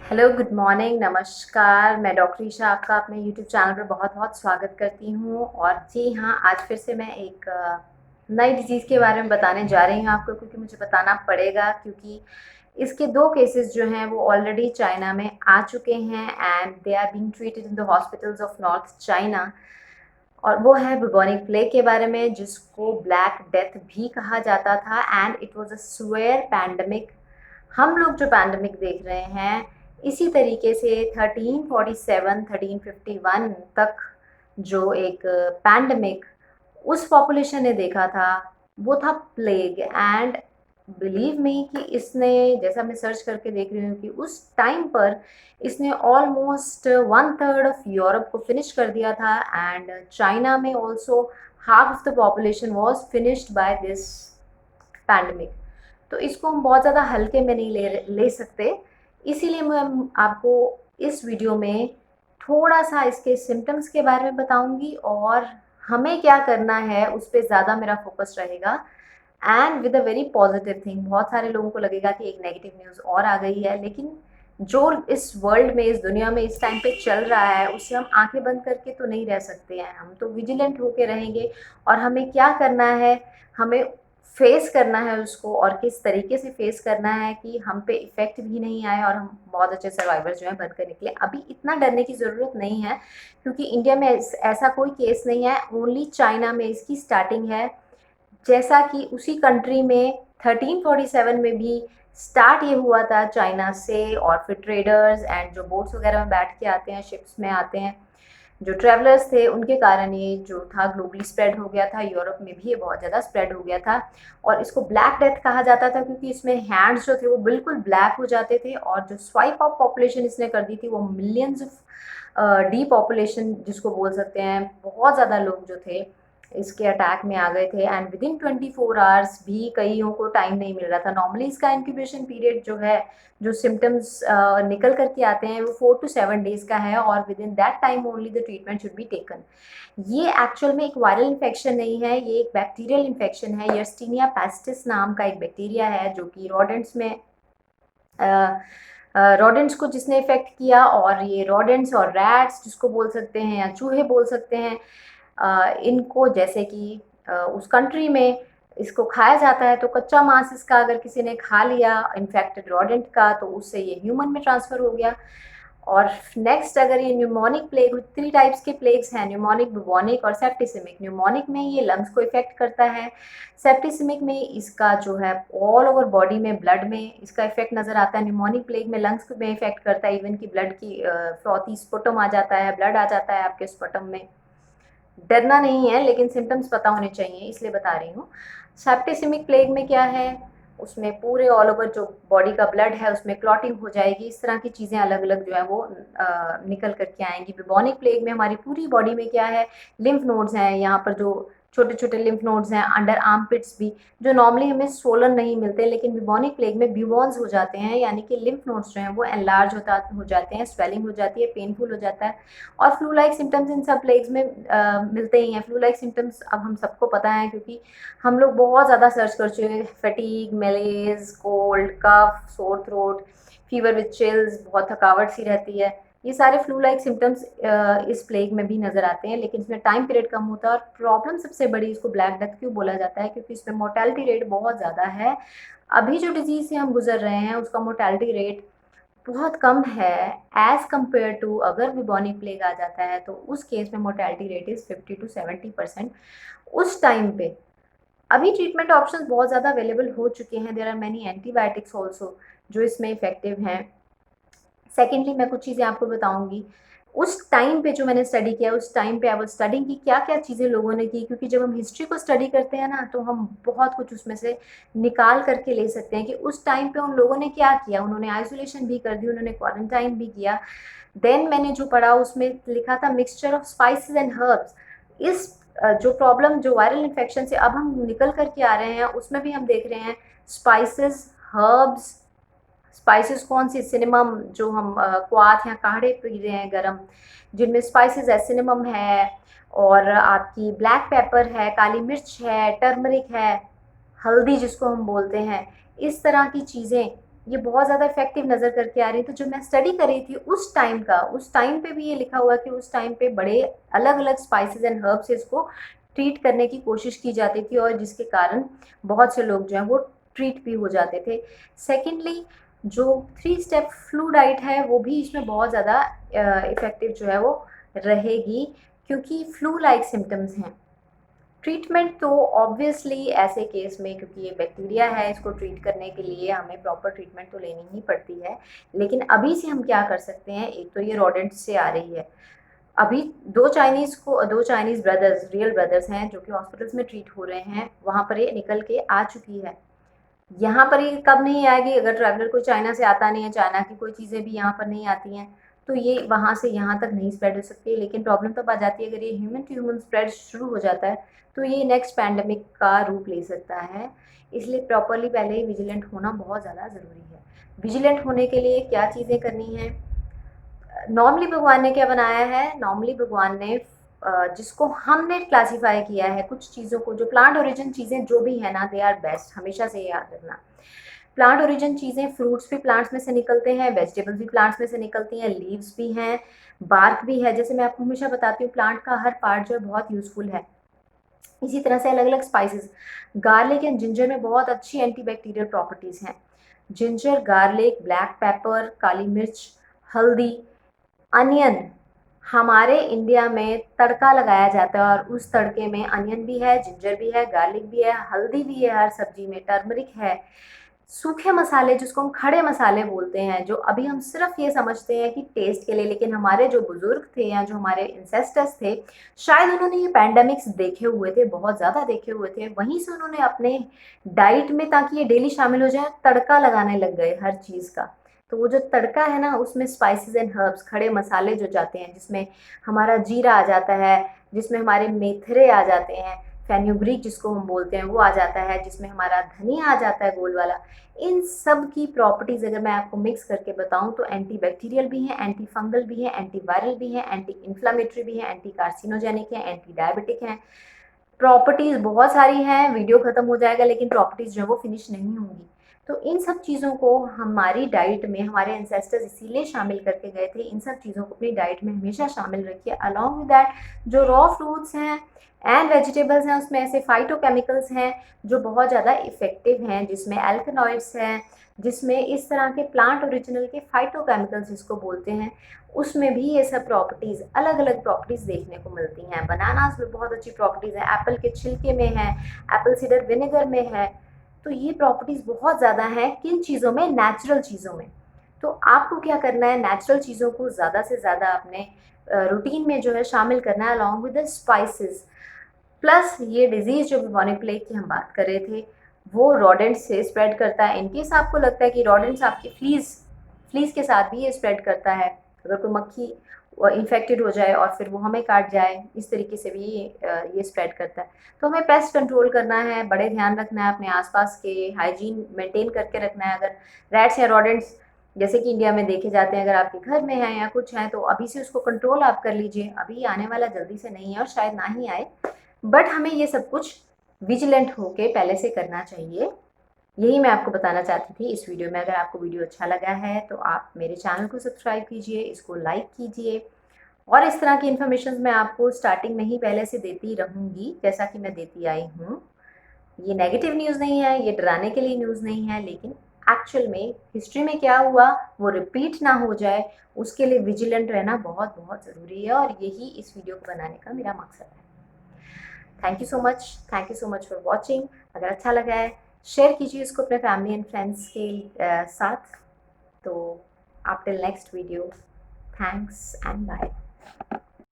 Hello, good morning, नमस्कार। मैं doctor Isha आपका अपने यूट्यूब चैनल पर बहुत-बहुत स्वागत करती हूँ। और जी हाँ, आज फिर से मैं एक नई डिज़ीज़ के बारे में बताने जा रही हूँ आपको, क्योंकि मुझे बताना पड़ेगा, क्योंकि इसके 2 केसेस जो हैं वो ऑलरेडी चाइना में आ चुके हैं and they are being treated in the hospitals of north China. और वो है बुबोनिक प्लेग के बारे में, जिसको ब्लैक डेथ भी कहा जाता था and it was a severe pandemic. हम लोग जो पैंडेमिक देख रहे हैं, इसी तरीके से 1347 1351 तक जो एक पैंडेमिक उस पॉपुलेशन ने देखा था, वो था प्लेग। एंड बिलीव मी कि इसने, जैसा मैं सर्च करके देख रही हूँ, कि उस टाइम पर इसने ऑलमोस्ट 1/3 ऑफ यूरोप को फिनिश कर दिया था एंड चाइना में also half of the population was finished by this pandemic. तो इसको हम बहुत ज़्यादा हल्के में नहीं ले सकते। इसीलिए मैं आपको इस वीडियो में थोड़ा सा इसके सिम्टम्स के बारे में बताऊंगी और हमें क्या करना है उस पर ज़्यादा मेरा फोकस रहेगा। And with a very positive thing, बहुत सारे लोगों को लगेगा कि एक नेगेटिव न्यूज़ और आ गई है, लेकिन जो इस वर्ल्ड में, इस दुनिया में इस टाइम पे चल रहा है, उससे हम आंखें बंद करके तो नहीं रह सकते हैं। हम तो विजिलेंट होके रहेंगे। और हमें क्या करना है, हमें फेस करना है उसको, और किस तरीके से फेस करना है कि हम पे इफ़ेक्ट भी नहीं आए और हम बहुत अच्छे सर्वाइवर जो हैं बनकर निकले। अभी इतना डरने की ज़रूरत नहीं है, क्योंकि इंडिया में ऐसा कोई केस नहीं है, ओनली चाइना में इसकी स्टार्टिंग है। जैसा कि उसी कंट्री में 1347 में भी स्टार्ट ये हुआ था चाइना से, और फिर ट्रेडर्स एंड जो बोट्स वगैरह में बैठ के आते हैं, शिप्स में आते हैं, जो ट्रैवलर्स थे, उनके कारण ये जो था ग्लोबली स्प्रेड हो गया था। यूरोप में भी ये बहुत ज़्यादा स्प्रेड हो गया था। और इसको ब्लैक डेथ कहा जाता था, क्योंकि इसमें हैंड्स जो थे वो बिल्कुल ब्लैक हो जाते थे, और जो स्वाइप ऑफ पॉपुलेशन इसने कर दी थी वो मिलियंस ऑफ डी पॉपुलेशन जिसको बोल सकते हैं, बहुत ज़्यादा लोग जो थे इसके अटैक में आ गए थे। एंड विद इन 24 आवर्स भी कईयों को टाइम नहीं मिल रहा था। नॉर्मली इसका इंक्यूबेशन पीरियड जो है, जो सिम्टम्स निकल करके आते हैं, वो 4 to 7 डेज का है, और with in that time only the treatment should be taken. ये एक्चुअल में एक वायरल इन्फेक्शन नहीं है, ये एक बैक्टीरियल इन्फेक्शन है। यर्स्टीनिया पेस्टिस नाम का एक बैक्टीरिया है, जो कि रोडेंट्स में रोडेंट्स को जिसने इफेक्ट किया, और ये रोडेंट्स और रैट्स जिसको बोल सकते हैं, या चूहे बोल सकते हैं, इनको, जैसे कि उस कंट्री में इसको खाया जाता है, तो कच्चा मांस इसका अगर किसी ने खा लिया इन्फेक्टेड रोडेंट का, तो उससे ये ह्यूमन में ट्रांसफ़र हो गया। और नेक्स्ट, अगर ये न्यूमोनिक प्लेग, 3 टाइप्स के प्लेग्स हैं, न्यूमोनिक, बुबोनिक और सेप्टिसिमिक। न्यूमोनिक में ये लंग्स को इफेक्ट करता है। सेप्टिसिमिक में इसका जो है ऑल ओवर बॉडी में, ब्लड में इसका इफेक्ट नज़र आता है। न्यूमोनिक प्लेग में लंग्स में इफेक्ट करता है, इवन की ब्लड की फ्रॉथी स्पुटम आ जाता है, ब्लड आ जाता है आपके स्पुटम में। डरना नहीं है, लेकिन सिम्टम्स पता होने चाहिए, इसलिए बता रही हूँ। सेप्टिसिमिक प्लेग में क्या है, उसमें पूरे ऑल ओवर जो बॉडी का ब्लड है उसमें क्लॉटिंग हो जाएगी। इस तरह की चीज़ें अलग अलग जो है वो निकल करके आएंगी। बुबोनिक प्लेग में हमारी पूरी बॉडी में क्या है, लिम्फ नोड्स हैं, यहाँ पर जो छोटे छोटे लिम्फ नोड्स हैं, अंडर आर्म पिट्स भी, जो नॉर्मली हमें सोलन नहीं मिलते, लेकिन बुबोनिक प्लेग में ब्यूबॉन्स हो जाते हैं, यानी कि लिम्फ नोड्स जो हैं वो एनलार्ज हो जाते हैं, स्वेलिंग हो जाती है, पेनफुल हो जाता है। और फ्लू लाइक सिम्टम्स इन सब प्लेग्स में मिलते ही हैं। फ्लू लाइक सिम्टम्स अब हम सबको पता है, क्योंकि हम लोग बहुत ज़्यादा सर्च कर चुके हैं। Fatigue, मेलेज, cold, cough, sore throat, fever with chills, बहुत थकावट सी रहती है, ये सारे फ्लू लाइक सिम्टम्स इस प्लेग में भी नज़र आते हैं, लेकिन इसमें टाइम पीरियड कम होता है। और प्रॉब्लम सबसे बड़ी, इसको ब्लैक डेथ क्यों बोला जाता है, क्योंकि इसमें मोर्टेलिटी रेट बहुत ज़्यादा है। अभी जो डिजीज़ से हम गुजर रहे हैं उसका मोर्टेलिटी रेट बहुत कम है, एज़ कम्पेयर टू अगर बुबोनिक प्लेग आ जाता है, तो उस केस में मोर्टेलिटी रेट इज़ 50 to 70% उस टाइम पे। अभी ट्रीटमेंट ऑप्शंस बहुत ज़्यादा अवेलेबल हो चुके हैं। There are many antibiotics also जो इसमें इफ़ेक्टिव हैं। सेकेंडली, मैं कुछ चीज़ें आपको बताऊंगी। उस टाइम पे जो मैंने स्टडी किया, उस टाइम पे आई वाज स्टडिंग कि क्या क्या चीज़ें लोगों ने की, क्योंकि जब हम हिस्ट्री को स्टडी करते हैं ना, तो हम बहुत कुछ उसमें से निकाल करके ले सकते हैं कि उस टाइम पे उन लोगों ने क्या किया। उन्होंने आइसोलेशन भी कर दी, उन्होंने क्वारंटाइन भी किया। देन मैंने जो पढ़ा उसमें लिखा था mixture of spices and herbs. इस जो प्रॉब्लम, जो वायरल इन्फेक्शन से अब हम निकल करके आ रहे हैं, उसमें भी हम देख रहे हैं स्पाइसेस, हर्ब्स। स्पाइसेस कौन सी, सिनेमम, जो हम क्वाथ या काढ़े पी रहे हैं गरम, जिनमें स्पाइसेस है, सिनेमम है, और आपकी ब्लैक पेपर है, काली मिर्च है, टर्मरिक है, हल्दी जिसको हम बोलते हैं, इस तरह की चीज़ें ये बहुत ज़्यादा इफेक्टिव नज़र करके आ रही है। तो जो मैं स्टडी कर रही थी उस टाइम पे भी ये लिखा हुआ कि उस टाइम पे बड़े अलग अलग स्पाइसेस एंड हर्ब से इसको ट्रीट करने की कोशिश की जाती थी, और जिसके कारण बहुत से लोग जो हैं वो ट्रीट भी हो जाते थे। सेकेंडली, जो 3 स्टेप फ्लू डाइट है वो भी इसमें बहुत ज़्यादा इफ़ेक्टिव जो है वो रहेगी, क्योंकि फ्लू लाइक सिम्टम्स हैं। ट्रीटमेंट तो ऑब्वियसली ऐसे केस में, क्योंकि ये बैक्टीरिया है, इसको ट्रीट करने के लिए हमें प्रॉपर ट्रीटमेंट तो लेनी ही पड़ती है। लेकिन अभी से हम क्या कर सकते हैं, एक तो ये रोडेंट्स से आ रही है। अभी दो चाइनीज़ ब्रदर्स, रियल ब्रदर्स हैं जो कि हॉस्पिटल्स में ट्रीट हो रहे हैं, वहाँ पर ये निकल के आ चुकी है। यहाँ पर ये कब नहीं आएगी, अगर ट्रैवलर कोई चाइना से आता नहीं है, चाइना की कोई चीज़ें भी यहाँ पर नहीं आती हैं, तो ये वहाँ से यहाँ तक नहीं स्प्रेड हो सकती है। लेकिन प्रॉब्लम तब आ जाती है अगर ये ह्यूमन टू ह्यूमन स्प्रेड शुरू हो जाता है, तो ये नेक्स्ट पैंडमिक का रूप ले सकता है। इसलिए प्रॉपरली पहले ही विजिलेंट होना बहुत ज़्यादा ज़रूरी है। विजिलेंट होने के लिए क्या चीज़ें करनी हैं? नॉर्मली भगवान ने क्या बनाया है, नॉर्मली भगवान ने जिसको हमने क्लासीफाई किया है, कुछ चीज़ों को, जो प्लांट ओरिजिन चीज़ें जो भी है ना, दे आर बेस्ट, हमेशा से याद रखना। प्लांट ओरिजिन चीज़ें, फ्रूट्स भी प्लांट्स में से निकलते हैं, वेजिटेबल्स भी प्लांट्स में से निकलती हैं, लीव्स भी हैं, बार्क भी है। जैसे मैं आपको हमेशा बताती हूँ, प्लांट का हर पार्ट जो है बहुत यूज़फुल है। इसी तरह से अलग अलग स्पाइसेस, गार्लिक एंड जिंजर में बहुत अच्छी एंटीबैक्टीरियल प्रॉपर्टीज़ हैं। जिंजर, गार्लिक, ब्लैक पेपर, काली मिर्च, हल्दी, अनियन, हमारे इंडिया में तड़का लगाया जाता है, और उस तड़के में अनियन भी है, जिंजर भी है, गार्लिक भी है, हल्दी भी है, हर सब्जी में टर्मरिक है। सूखे मसाले जिसको हम खड़े मसाले बोलते हैं, जो अभी हम सिर्फ ये समझते हैं कि टेस्ट के लिए, लेकिन हमारे जो बुजुर्ग थे या जो हमारे इंसेस्टर्स थे, शायद उन्होंने ये पैंडेमिक्स देखे हुए थे, बहुत ज़्यादा देखे हुए थे, वहीं से उन्होंने अपने डाइट में, ताकि ये डेली शामिल हो जाए, तड़का लगाने लग गए हर चीज़ का। तो वो जो तड़का है ना, उसमें स्पाइसेस एंड हर्ब्स, खड़े मसाले जो जाते हैं, जिसमें हमारा जीरा आ जाता है, जिसमें हमारे मेथरे आ जाते हैं, फेन्यूग्रीक जिसको हम बोलते हैं वो आ जाता है, जिसमें हमारा धनिया आ जाता है गोल वाला। इन सब की प्रॉपर्टीज़ अगर मैं आपको मिक्स करके बताऊं, तो एंटी बैक्टीरियल भी हैं, एंटी फंगल भी हैं, एंटी वायरल भी हैं, एंटी इन्फ्लामेटरी भी हैं, एंटी कार्सिनोजेनिक हैं, एंटी डायबिटिक हैं। प्रॉपर्टीज़ बहुत सारी हैं, वीडियो ख़त्म हो जाएगा, लेकिन प्रॉपर्टीज़ जो है वो फिनिश नहीं होंगी। तो इन सब चीज़ों को हमारी डाइट में हमारे एंसेस्टर्स इसीलिए शामिल करके गए थे। इन सब चीज़ों को अपनी डाइट में हमेशा शामिल रखिए। अलॉन्ग विद दैट, जो रॉ फ्रूट्स हैं एंड वेजिटेबल्स हैं, उसमें ऐसे फाइटोकेमिकल्स हैं जो बहुत ज़्यादा इफ़ेक्टिव हैं, जिसमें एल्कनॉइड्स हैं, जिसमें इस तरह के प्लांट ओरिजिनल के फाइटोकेमिकल्स जिसको बोलते हैं, उसमें भी ये सब प्रॉपर्टीज़, अलग अलग प्रॉपर्टीज़ देखने को मिलती हैं। बनानास में बहुत अच्छी प्रॉपर्टीज़ हैं, एप्पल के छिलके में है, एप्पल सीडर विनेगर में है। तो ये प्रॉपर्टीज़ बहुत ज़्यादा हैं, किन चीज़ों में, नेचुरल चीज़ों में। तो आपको क्या करना है, नेचुरल चीज़ों को ज़्यादा से ज़्यादा अपने रूटीन में जो है शामिल करना है, along with the spices. Plus ये डिजीज़ जो बुबोनिक प्लेग की हम बात कर रहे थे, वो रोडेंट्स से स्प्रेड करता है। इनकेस आपको लगता है कि रोडेंट्स आपके फ्लीज़ के साथ भी ये स्प्रेड करता है, अगर कोई मक्खी इन्फेक्टेड हो जाए और फिर वो हमें काट जाए, इस तरीके से भी ये स्प्रेड करता है। तो हमें पेस्ट कंट्रोल करना है, बड़े ध्यान रखना है, अपने आसपास के हाइजीन मेंटेन करके रखना है। अगर रैट्स या रोडेंट्स जैसे कि इंडिया में देखे जाते हैं, अगर आपके घर में हैं या कुछ हैं, तो अभी से उसको कंट्रोल आप कर लीजिए। अभी आने वाला जल्दी से नहीं है और शायद ना ही आए, बट हमें ये सब कुछ विजिलेंट होके पहले से करना चाहिए। यही मैं आपको बताना चाहती थी इस वीडियो में। अगर आपको वीडियो अच्छा लगा है तो आप मेरे चैनल को सब्सक्राइब कीजिए, इसको लाइक कीजिए, और इस तरह की इन्फॉर्मेशन मैं आपको स्टार्टिंग में ही पहले से देती रहूँगी, जैसा कि मैं देती आई हूँ। ये नेगेटिव न्यूज़ नहीं है, ये डराने के लिए न्यूज़ नहीं है, लेकिन एक्चुअल में हिस्ट्री में क्या हुआ वो रिपीट ना हो जाए, उसके लिए विजिलेंट रहना बहुत बहुत ज़रूरी है, और यही इस वीडियो को बनाने का मेरा मकसद है। Thank you so much for watching. अगर अच्छा लगा है, शेयर कीजिए इसको अपने फैमिली एंड फ्रेंड्स के साथ। तो आप till next video, thanks and bye.